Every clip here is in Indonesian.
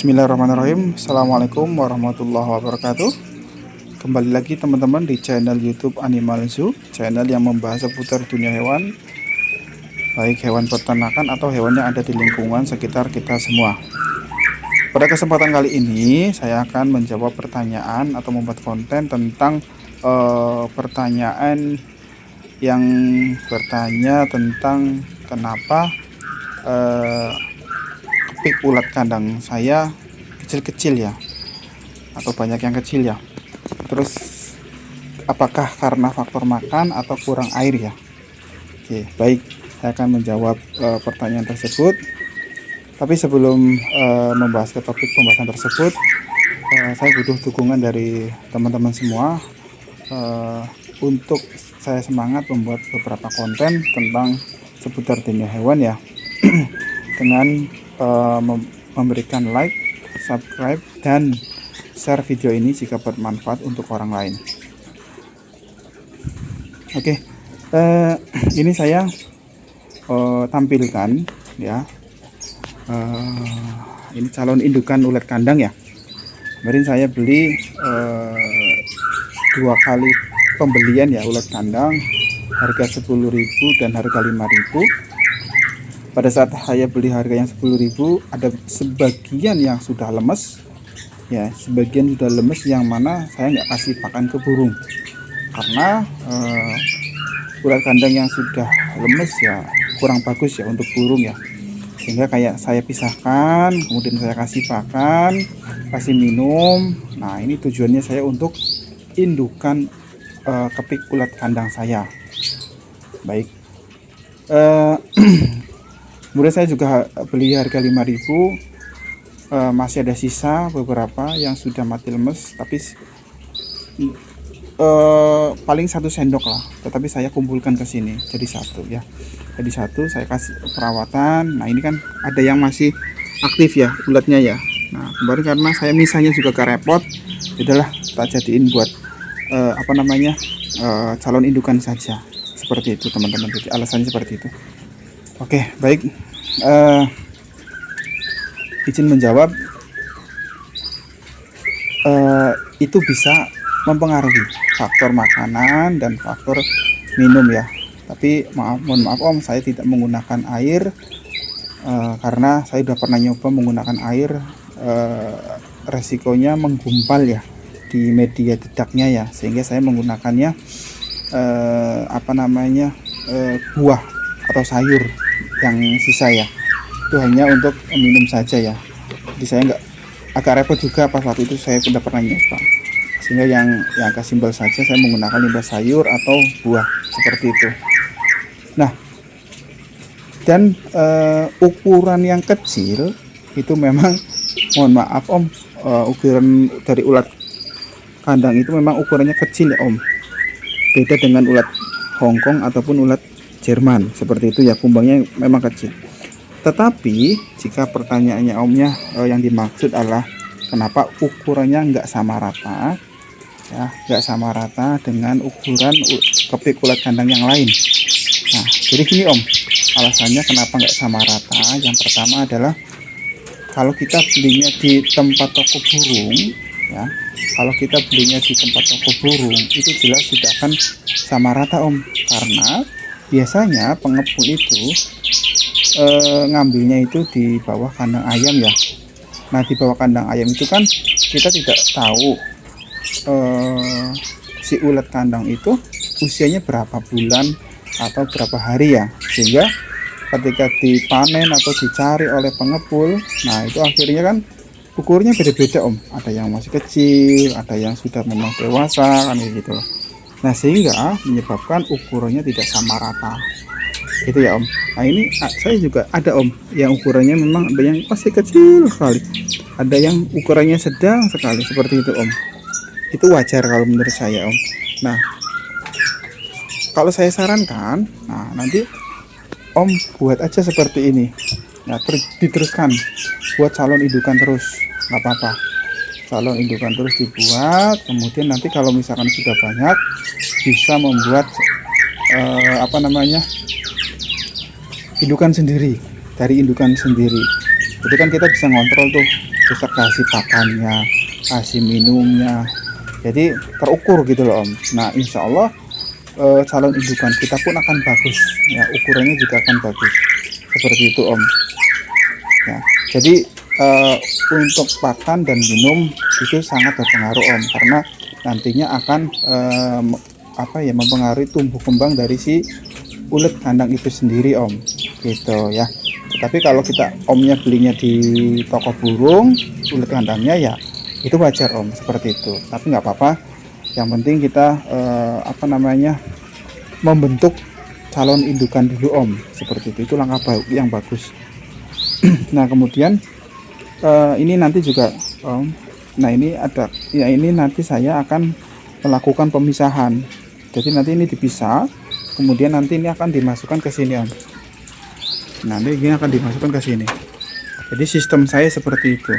Bismillahirrahmanirrahim. Assalamualaikum warahmatullahi wabarakatuh. Kembali lagi teman-teman di channel YouTube Animal Zoo, channel yang membahas seputar dunia hewan, baik hewan peternakan atau hewan yang ada di lingkungan sekitar kita semua. Pada kesempatan kali ini saya akan menjawab pertanyaan atau membuat konten tentang pertanyaan yang bertanya tentang kenapa kepik ulat kandang saya kecil-kecil ya, atau banyak yang kecil ya. Terus apakah karena faktor makan atau kurang air ya? Oke, baik, saya akan menjawab pertanyaan tersebut. Tapi sebelum membahas ke topik pembahasan tersebut, saya butuh dukungan dari teman-teman semua untuk saya semangat membuat beberapa konten tentang seputar dunia hewan ya. Dengan memberikan like, subscribe, dan share video ini jika bermanfaat untuk orang lain. Oke, ini saya tampilkan ya. Ini calon indukan ulat kandang ya. Kemarin saya beli 2 kali pembelian ya ulat kandang, harga 10.000 dan harga 5.000. Pada saat saya beli harga yang 10.000, ada sebagian yang sudah lemes ya, sebagian sudah lemes yang mana saya nggak kasih pakan ke burung karena ulat kandang yang sudah lemes ya kurang bagus ya untuk burung ya, sehingga kayak saya pisahkan, kemudian saya kasih pakan, kasih minum. Nah, ini tujuannya saya untuk indukan kepik ulat kandang saya. Baik, kemudian saya juga beli harga 5.000. Masih ada sisa beberapa yang sudah mati lemes, tapi paling 1 sendok lah, tetapi saya kumpulkan ke sini jadi 1 ya. Jadi 1 saya kasih perawatan. Nah, ini kan ada yang masih aktif ya ulatnya ya. Nah, kemarin karena saya misalnya juga repot, adalah tak jadiin buat calon indukan saja. Seperti itu teman-teman, jadi alasannya seperti itu. Oke, baik, izin menjawab, itu bisa mempengaruhi faktor makanan dan faktor minum ya. Tapi mohon maaf Om, saya tidak menggunakan air karena saya sudah pernah nyoba menggunakan air, resikonya menggumpal ya di media dedaknya ya, sehingga saya menggunakannya buah atau sayur yang sisa ya, itu hanya untuk minum saja ya. Jadi saya agak repot juga pas waktu itu saya sudah pernah nyoba, sehingga yang agak simpel saja saya menggunakan limbah sayur atau buah seperti itu. Nah, dan ukuran yang kecil itu memang, mohon maaf Om, ukuran dari ulat kandang itu memang ukurannya kecil ya Om, beda dengan ulat Hongkong ataupun ulat Jerman seperti itu ya, kumbangnya memang kecil. Tetapi jika pertanyaannya Omnya yang dimaksud adalah kenapa ukurannya nggak sama rata ya, nggak sama rata dengan ukuran kepik ulat kandang yang lain. Nah, jadi gini Om, alasannya kenapa nggak sama rata, yang pertama adalah kalau kita belinya di tempat toko burung ya, kalau kita belinya di tempat toko burung itu jelas tidak akan sama rata Om, karena biasanya pengepul itu ngambilnya itu di bawah kandang ayam ya. Nah, di bawah kandang ayam itu kan kita tidak tahu si ulat kandang itu usianya berapa bulan atau berapa hari ya, sehingga ketika dipanen atau dicari oleh pengepul, nah itu akhirnya kan ukurnya beda-beda Om, ada yang masih kecil, ada yang sudah memang dewasa kan gitu. Nah, sehingga menyebabkan ukurannya tidak sama rata itu ya Om. Nah, ini saya juga ada Om yang ukurannya memang ada yang masih kecil sekali, ada yang ukurannya sedang sekali seperti itu Om. Itu wajar kalau menurut saya Om. Nah, kalau saya sarankan, nah nanti Om buat aja seperti ini. Nah, diteruskan buat calon indukan terus, nggak apa-apa. Calon indukan terus dibuat, kemudian nanti kalau misalkan sudah banyak bisa membuat indukan sendiri, dari indukan sendiri. Jadi kan kita bisa ngontrol tuh terus kasih pakannya, kasih minumnya, jadi terukur gitu loh Om. Nah insya Allah calon indukan kita pun akan bagus ya, ukurannya juga akan bagus seperti itu Om ya. Jadi untuk pakan dan minum itu sangat berpengaruh Om, karena nantinya akan mempengaruhi tumbuh kembang dari si ulet kandang itu sendiri Om, gitu ya. Tapi kalau kita Omnya belinya di toko burung, ulet kandangnya ya itu wajar Om, seperti itu. Tapi nggak apa-apa, yang penting kita membentuk calon indukan dulu Om, seperti itu langkah yang bagus. Nah kemudian ini nanti juga Om, nah ini nanti saya akan melakukan pemisahan. Jadi nanti ini dipisah, kemudian nanti ini akan dimasukkan ke sini Om. Nanti ini akan dimasukkan ke sini. Jadi sistem saya seperti itu,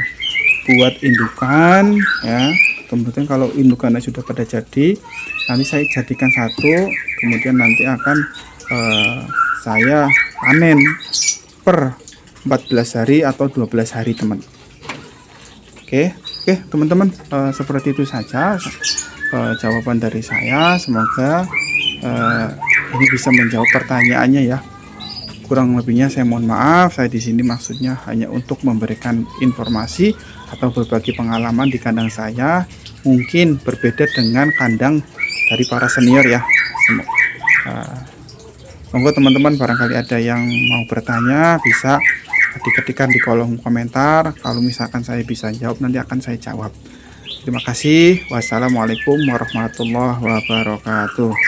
buat indukan ya. Kemudian kalau indukannya sudah pada jadi, nanti saya jadikan satu, kemudian nanti akan saya panen per 14 hari atau 12 hari teman. Oke teman-teman, seperti itu saja jawaban dari saya. Semoga ini bisa menjawab pertanyaannya ya. Kurang lebihnya saya mohon maaf. Saya di sini maksudnya hanya untuk memberikan informasi atau berbagi pengalaman di kandang saya. Mungkin berbeda dengan kandang dari para senior ya. Monggo teman-teman, barangkali ada yang mau bertanya bisa diketikkan di kolom komentar. Kalau misalkan saya bisa jawab, nanti akan saya jawab. Terima kasih. Wassalamualaikum warahmatullahi wabarakatuh.